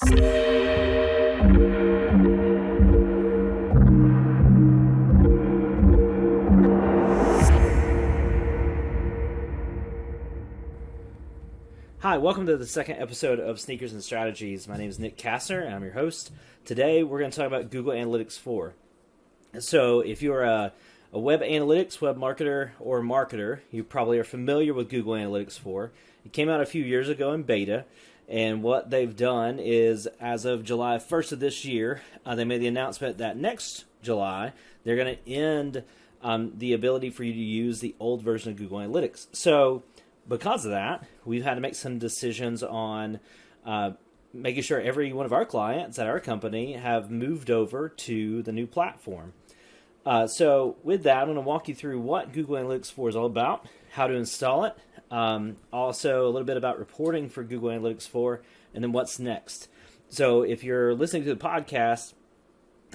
Hi, welcome to the second episode of Sneakers and Strategies. My name is Nick Kastner, and I'm your host. Today, we're going to talk about Google Analytics 4. So, if you're a web analytics, web marketer, or marketer, you probably are familiar with Google Analytics 4. It came out a few years ago in beta, and what they've done is, as of July 1st of this year, they made the announcement that next July, they're going to end the ability for you to use the old version of Google Analytics. So, because of that, we've had to make some decisions on making sure every one of our clients at our company have moved over to the new platform. So with that, I'm going to walk you through what Google Analytics 4 is all about, how to install it, also a little bit about reporting for Google Analytics 4, and then what's next. So if you're listening to the podcast,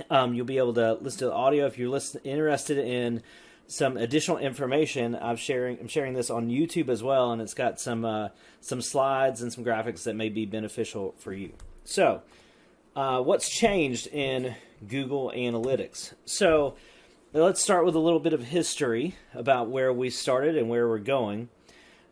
you'll be able to listen to the audio. If you're interested in some additional information, I'm sharing this on YouTube as well, and it's got some slides and some graphics that may be beneficial for you. So, what's changed in Google Analytics? So, let's start with a little bit of history about where we started and where we're going.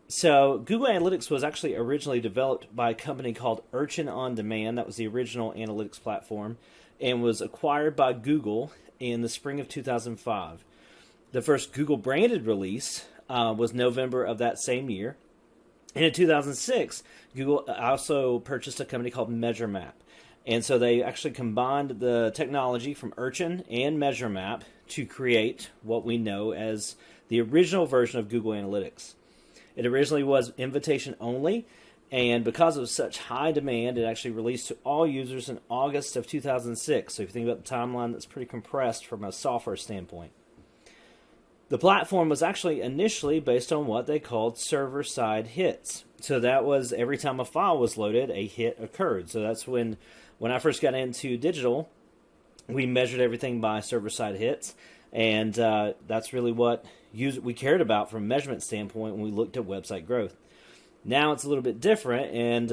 So, Google Analytics was actually originally developed by a company called Urchin On Demand. That was the original analytics platform, and was acquired by Google in the spring of 2005. The first Google branded release was November of that same year. And in 2006, Google also purchased a company called MeasureMap. And so they actually combined the technology from Urchin and MeasureMap to create what we know as the original version of Google Analytics. It originally was invitation only, and because of such high demand, it actually released to all users in August of 2006. So if you think about the timeline, that's pretty compressed from a software standpoint. The platform was actually initially based on what they called server-side hits. So that was every time a file was loaded, a hit occurred. So that's when I first got into digital, we measured everything by server-side hits. And that's really what we cared about from a measurement standpoint when we looked at website growth. Now it's a little bit different, and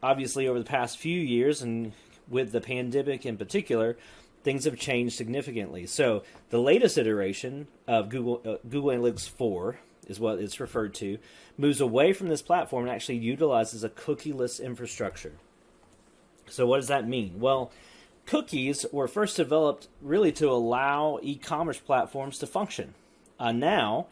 obviously over the past few years, and with the pandemic in particular, things have changed significantly. So the latest iteration of Google Analytics 4 is what it's referred to, moves away from this platform and actually utilizes a cookieless infrastructure. So what does that mean? Well, cookies were first developed really to allow e-commerce platforms to function. Now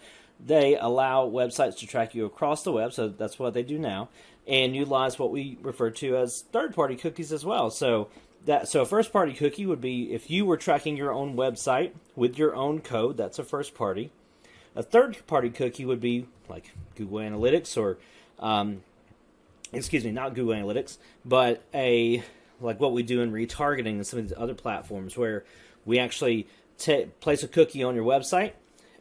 they allow websites to track you across the web, so that's what they do now, and utilize what we refer to as third-party cookies as well. So a first-party cookie would be if you were tracking your own website with your own code. That's a first party. A third-party cookie would be like Google Analytics, or not Google Analytics, but like what we do in retargeting and some of these other platforms, where we actually place a cookie on your website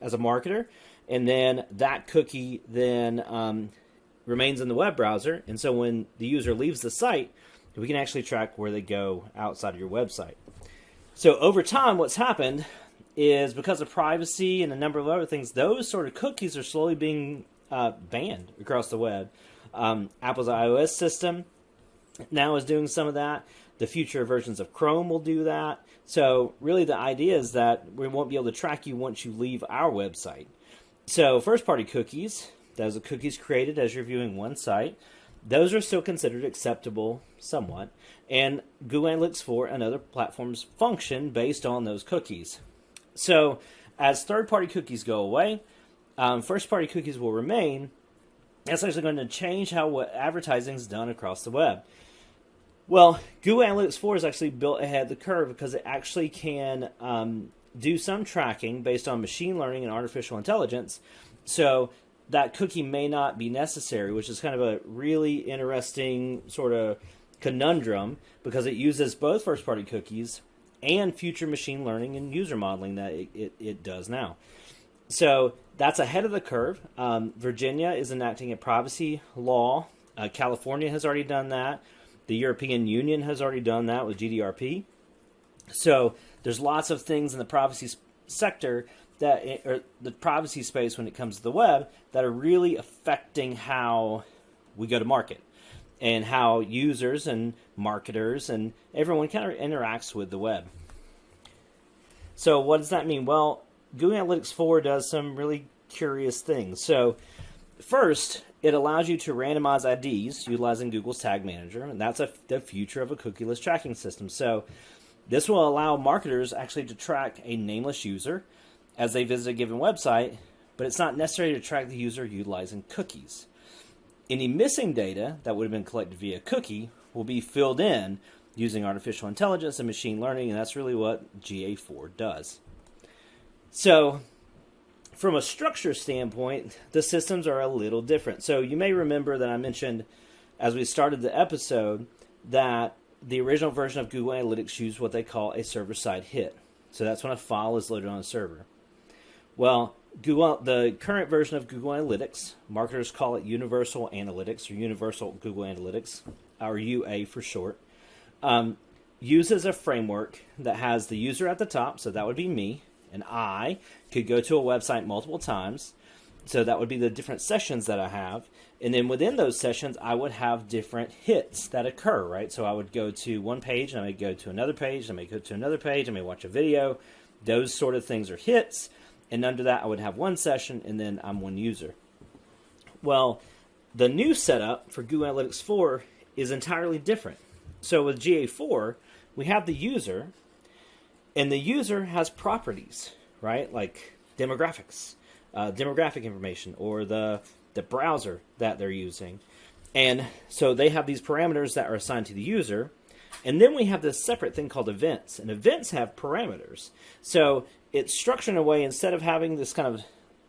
as a marketer, and then that cookie then remains in the web browser, and so when the user leaves the site, we can actually track where they go outside of your website. So over time, what's happened is because of privacy and a number of other things, those sort of cookies are slowly being banned across the web. Apple's iOS system now is doing some of that. The future versions of Chrome will do that. So really the idea is that we won't be able to track you once you leave our website. So first-party cookies, those are cookies created as you're viewing one site, those are still considered acceptable somewhat, and Google Analytics 4 and other platforms function based on those cookies. So as third-party cookies go away, first-party cookies will remain. That's actually going to change how advertising is done across the web. Well, Google Analytics 4 is actually built ahead of the curve because it actually can do some tracking based on machine learning and artificial intelligence. So that cookie may not be necessary, which is kind of a really interesting sort of conundrum, because it uses both first-party cookies and future machine learning and user modeling that it does now. So that's ahead of the curve. Virginia is enacting a privacy law. California has already done that. The European Union has already done that with GDPR. So there's lots of things in the privacy sector or the privacy space when it comes to the web that are really affecting how we go to market. and how users and marketers and everyone kind of interacts with the web. So what does that mean? Well, Google Analytics 4 does some really curious things. So first, it allows you to randomize IDs utilizing Google's Tag Manager, and that's the future of a cookieless tracking system. So this will allow marketers actually to track a nameless user as they visit a given website, but it's not necessary to track the user utilizing cookies. Any missing data that would have been collected via cookie will be filled in using artificial intelligence and machine learning, and that's really what GA4 does. So from a structure standpoint, the systems are a little different. So you may remember that I mentioned as we started the episode that the original version of Google Analytics used what they call a server-side hit. So that's when a file is loaded on a server. Well, the current version of Google Analytics, marketers call it Universal Analytics or Universal Google Analytics, or UA for short, uses a framework that has the user at the top, so that would be me, and I could go to a website multiple times, so that would be the different sessions that I have, and then within those sessions I would have different hits that occur, right? So I would go to one page, and I may go to another page, I may go to another page, I may watch a video. Those sort of things are hits. And under that, I would have one session, and then I'm one user. Well, the new setup for Google Analytics 4 is entirely different. So with GA4, we have the user, and the user has properties, right? Like demographics, demographic information, or the browser that they're using. And so they have these parameters that are assigned to the user. And then we have this separate thing called events. And events have parameters. So it's structured in a way, instead of having this kind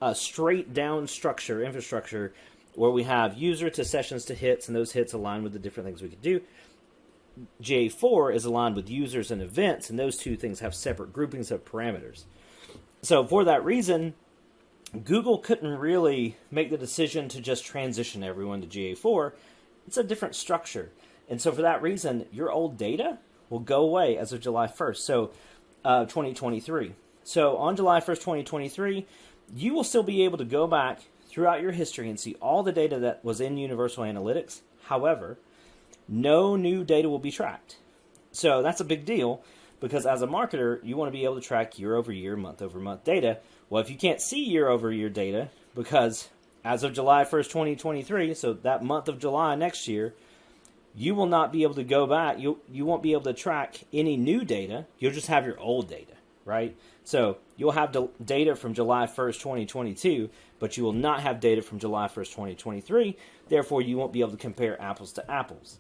of straight down infrastructure, where we have user to sessions to hits, and those hits align with the different things we could do. GA4 is aligned with users and events, and those two things have separate groupings of parameters. So for that reason, Google couldn't really make the decision to just transition everyone to GA4. It's a different structure. And so for that reason, your old data will go away as of July 1st, so 2023. So on July 1st, 2023, you will still be able to go back throughout your history and see all the data that was in Universal Analytics. However, no new data will be tracked. So that's a big deal, because as a marketer, you want to be able to track year over year, month over month data. Well, if you can't see year over year data, because as of July 1st, 2023, so that month of July next year, you will not be able to go back. You won't be able to track any new data. You'll just have your old data, right? So you'll have data from July 1st, 2022, but you will not have data from July 1st, 2023. Therefore, you won't be able to compare apples to apples.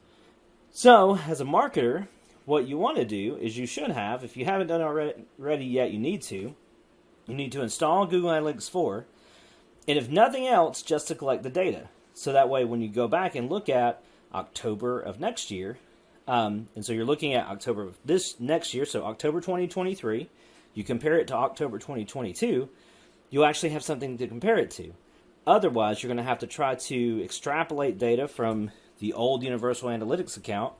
So as a marketer, what you want to do is you should have, if you haven't done it already yet, you need to install Google Analytics 4, and if nothing else, just to collect the data. So that way when you go back and look at October of next year, and so you're looking at October of this next year, so October 2023, you compare it to October 2022, you'll actually have something to compare it to. Otherwise, you're going to have to try to extrapolate data from the old Universal Analytics account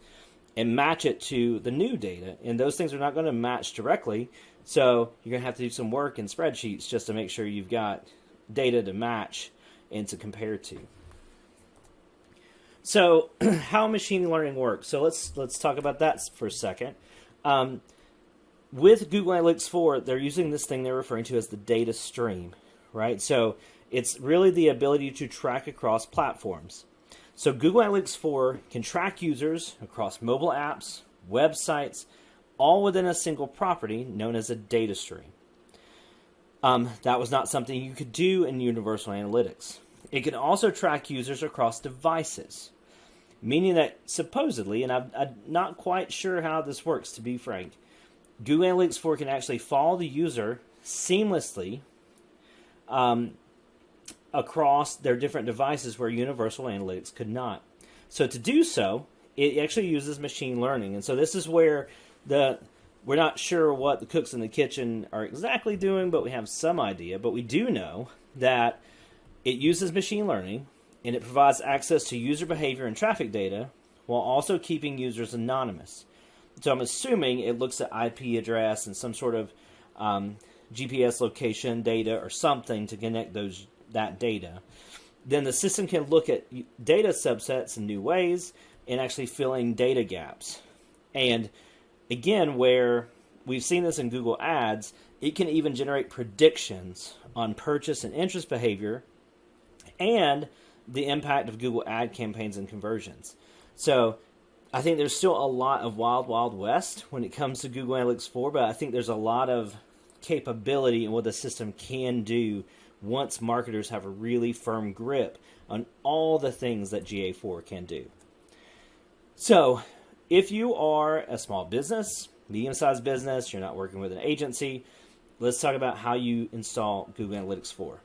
and match it to the new data. And those things are not going to match directly, so you're going to have to do some work in spreadsheets just to make sure you've got data to match and to compare to. So how machine learning works. So let's talk about that for a second. With Google Analytics 4, they're using this thing they're referring to as the data stream, right? So it's really the ability to track across platforms. So Google Analytics 4 can track users across mobile apps, websites, all within a single property known as a data stream. That was not something you could do in Universal Analytics. It can also track users across devices, meaning that supposedly, and I'm not quite sure how this works to be frank, Google Analytics 4 can actually follow the user seamlessly across their different devices where Universal Analytics could not. So to do so, it actually uses machine learning. And so this is where we're not sure what the cooks in the kitchen are exactly doing, but we have some idea. But we do know that it uses machine learning, and it provides access to user behavior and traffic data while also keeping users anonymous. So I'm assuming it looks at IP address and some sort of GPS location data or something to connect that data. Then the system can look at data subsets in new ways in actually filling data gaps. And again, where we've seen this in Google Ads, it can even generate predictions on purchase and interest behavior and the impact of Google ad campaigns and conversions. So I think there's still a lot of wild, wild west when it comes to Google Analytics 4, but I think there's a lot of capability in what the system can do once marketers have a really firm grip on all the things that GA4 can do. So if you are a small business, medium-sized business, you're not working with an agency, let's talk about how you install Google Analytics 4.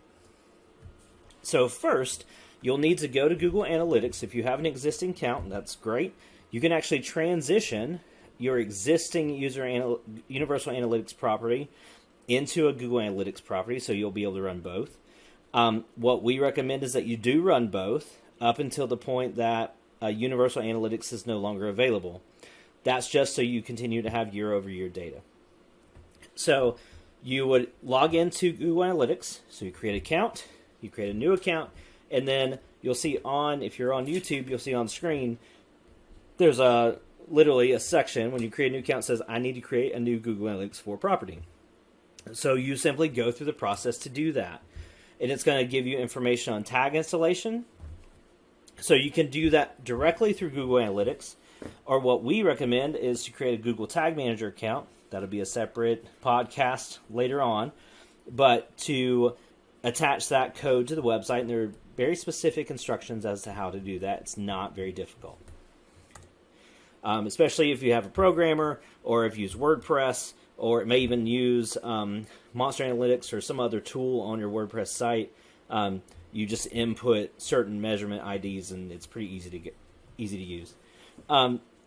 So first, you'll need to go to Google Analytics. If you have an existing account, that's great. You can actually transition your existing Universal Analytics property into a Google Analytics property, so you'll be able to run both. What we recommend is that you do run both up until the point that Universal Analytics is no longer available. That's just so you continue to have year-over-year data. So you would log into Google Analytics. So you create an account, you create a new account, and then you'll see if you're on YouTube, you'll see on screen, there's literally a section when you create a new account that says, I need to create a new Google Analytics 4 property. So you simply go through the process to do that. And it's going to give you information on tag installation. So you can do that directly through Google Analytics. Or what we recommend is to create a Google Tag Manager account. That'll be a separate podcast later on. But to attach that code to the website, and there are very specific instructions as to how to do that. It's not very difficult. Especially if you have a programmer, or if you use WordPress, or it may even use Monster Analytics or some other tool on your WordPress site. You just input certain measurement IDs, and it's pretty easy to use.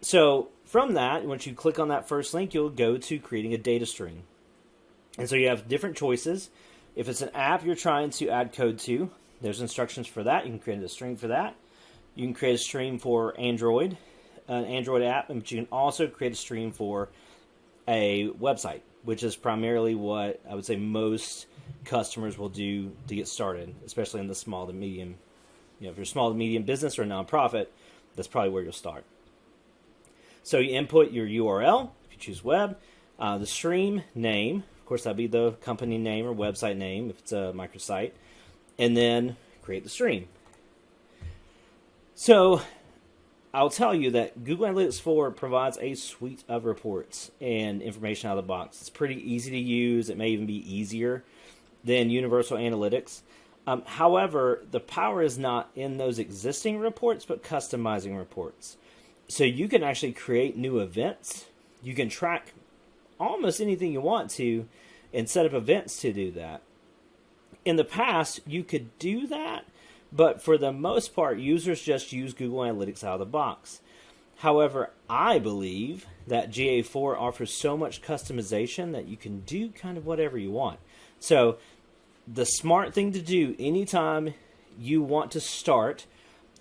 So from that, once you click on that first link, you'll go to creating a data stream. And so you have different choices. If it's an app you're trying to add code to, there's instructions for that. You can create a stream for that. You can create a stream for Android, an Android app, but you can also create a stream for a website, which is primarily what I would say most customers will do to get started, especially in the small to medium. If you're a small to medium business or a nonprofit, that's probably where you'll start. So you input your URL, if you choose web, the stream name, of course that'd be the company name or website name if it's a microsite, and then create the stream. So I'll tell you that Google Analytics 4 provides a suite of reports and information out of the box. It's pretty easy to use. It may even be easier than Universal Analytics. However, the power is not in those existing reports, but customizing reports. So you can actually create new events. You can track almost anything you want to and set up events to do that. In the past, you could do that, but for the most part, users just use Google Analytics out of the box. However, I believe that GA4 offers so much customization that you can do kind of whatever you want. So the smart thing to do anytime you want to start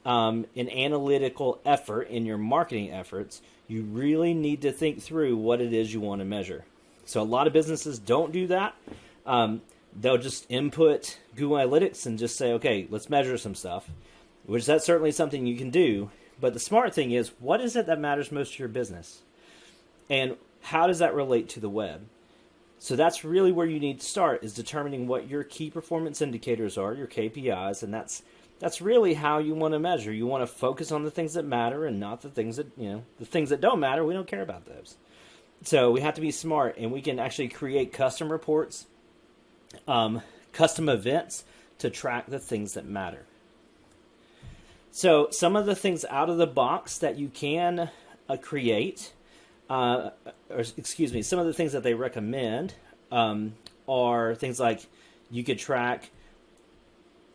an analytical effort in your marketing efforts, you really need to think through what it is you want to measure. So a lot of businesses don't do that. They'll just input Google Analytics and just say, okay, let's measure some stuff, which that's certainly something you can do. But the smart thing is, what is it that matters most to your business? And how does that relate to the web? So that's really where you need to start, is determining what your key performance indicators are, your KPIs, and that's really how you want to measure. You want to focus on the things that matter and not the things that, the things that don't matter, we don't care about those. So we have to be smart, and we can actually create custom reports, custom events to track the things that matter. So some of the things out of the box that you can create, some of the things that they recommend are things like you could track,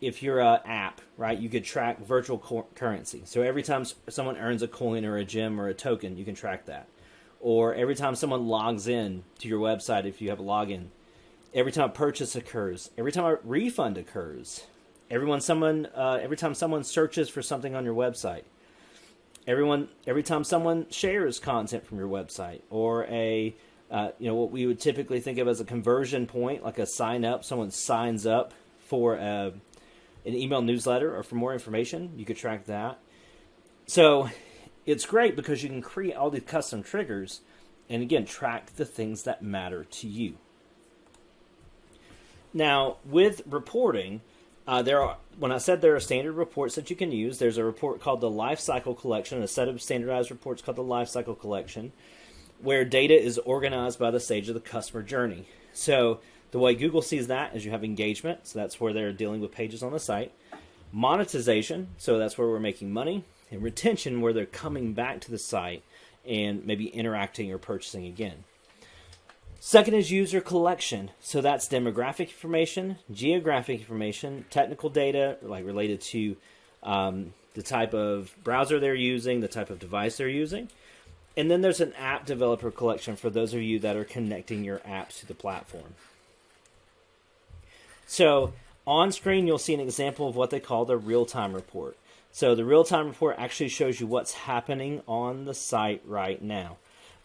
if you're an app, right, you could track virtual currency. So every time someone earns a coin or a gem or a token, you can track that. Or every time someone logs in to your website, if you have a login, every time a purchase occurs, every time a refund occurs, every time someone searches for something on your website, every time someone shares content from your website, or what we would typically think of as a conversion point, like a sign up, someone signs up for an email newsletter or for more information, you could track that. So it's great because you can create all these custom triggers and, again, track the things that matter to you. Now, with reporting, when I said there are standard reports that you can use, there's a report called the Lifecycle Collection, a set of standardized reports called the Lifecycle Collection, where data is organized by the stage of the customer journey. So the way Google sees that is you have engagement, so that's where they're dealing with pages on the site. Monetization, so that's where we're making money. And retention, where they're coming back to the site and maybe interacting or purchasing again. Second is user collection. So that's demographic information, geographic information, technical data like related to the type of browser they're using, the type of device they're using. And then there's an app developer collection for those of you that are connecting your apps to the platform. So on screen, you'll see an example of what they call the RealTime Report. So the RealTime Report actually shows you what's happening on the site right now.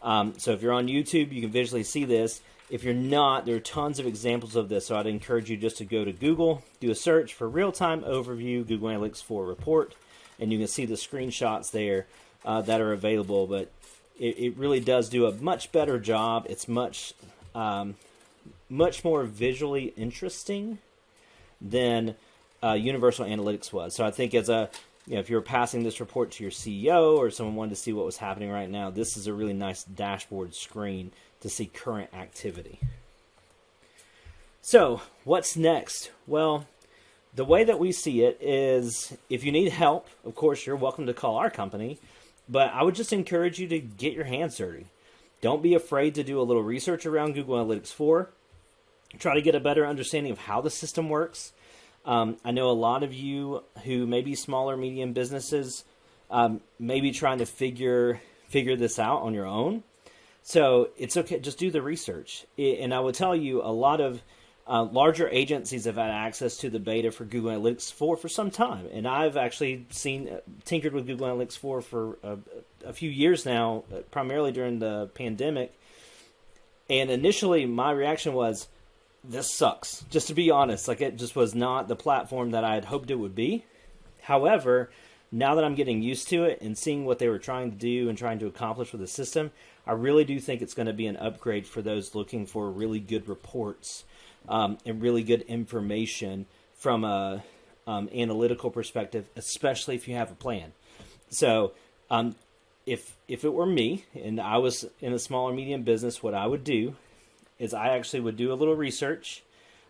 So if you're on YouTube, you can visually see this. If you're not, there are tons of examples of this. So I'd encourage you just to go to Google, do a search for Real-Time Overview Google Analytics 4 Report, and you can see the screenshots there that are available. But it really does do a much better job. It's much more visually interesting than Universal Analytics was. So I think if you were passing this report to your CEO or someone wanted to see what was happening right now, this is a really nice dashboard screen to see current activity. So what's next? Well, the way that we see it is if you need help, of course, you're welcome to call our company, but I would just encourage you to get your hands dirty. Don't be afraid to do a little research around Google Analytics 4. Try to get a better understanding of how the system works. I know a lot of you who may be smaller, medium businesses may be trying to figure this out on your own. So it's okay. Just do the research. And I would tell you a lot of larger agencies have had access to the beta for Google Analytics 4 for some time. And I've actually tinkered with Google Analytics 4 for a few years now, primarily during the pandemic. And initially my reaction was, this sucks, just to be honest. Like, it just was not the platform that I had hoped it would be. However, now that I'm getting used to it and seeing what they were trying to do and trying to accomplish with the system, I really do think it's going to be an upgrade for those looking for really good reports and really good information from a analytical perspective, especially if you have a plan. So if it were me and I was in a small or medium business, what I would do is I actually would do a little research,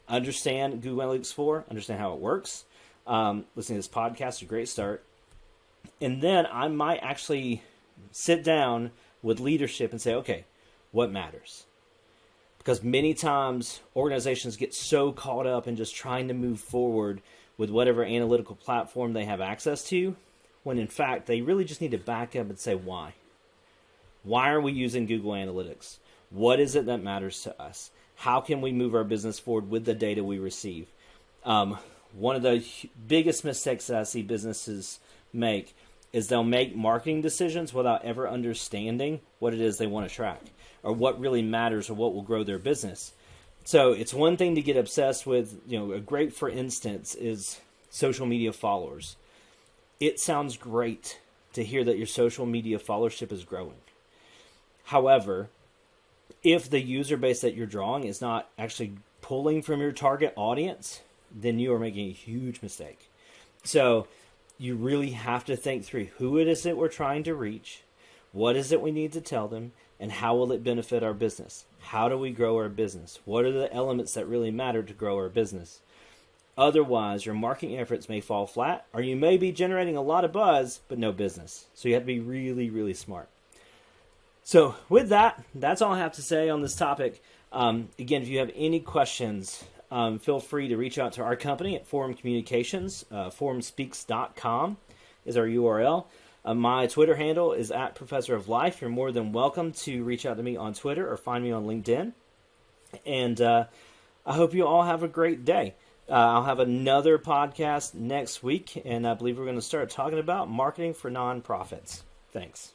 understand Google Analytics 4, understand how it works. Listening to this podcast is a great start. And then I might actually sit down with leadership and say, okay, what matters? Because many times organizations get so caught up in just trying to move forward with whatever analytical platform they have access to, when in fact they really just need to back up and say why. Why are we using Google Analytics? What is it that matters to us? How can we move our business forward with the data we receive? One of the biggest mistakes that I see businesses make is they'll make marketing decisions without ever understanding what it is they want to track or what really matters or what will grow their business. So it's one thing to get obsessed with, a great, for instance, is social media followers. It sounds great to hear that your social media followership is growing. However, if the user base that you're drawing is not actually pulling from your target audience, then you are making a huge mistake. So you really have to think through who it is that we're trying to reach, what is it we need to tell them, and how will it benefit our business? How do we grow our business? What are the elements that really matter to grow our business? Otherwise, your marketing efforts may fall flat, or you may be generating a lot of buzz, but no business. So you have to be really, really smart. So with that, that's all I have to say on this topic. Again, if you have any questions, feel free to reach out to our company at Forum Communications. Forumspeaks.com is our URL. My Twitter handle is @ProfessorOfLife. You're more than welcome to reach out to me on Twitter or find me on LinkedIn. And I hope you all have a great day. I'll have another podcast next week, and I believe we're going to start talking about marketing for nonprofits. Thanks.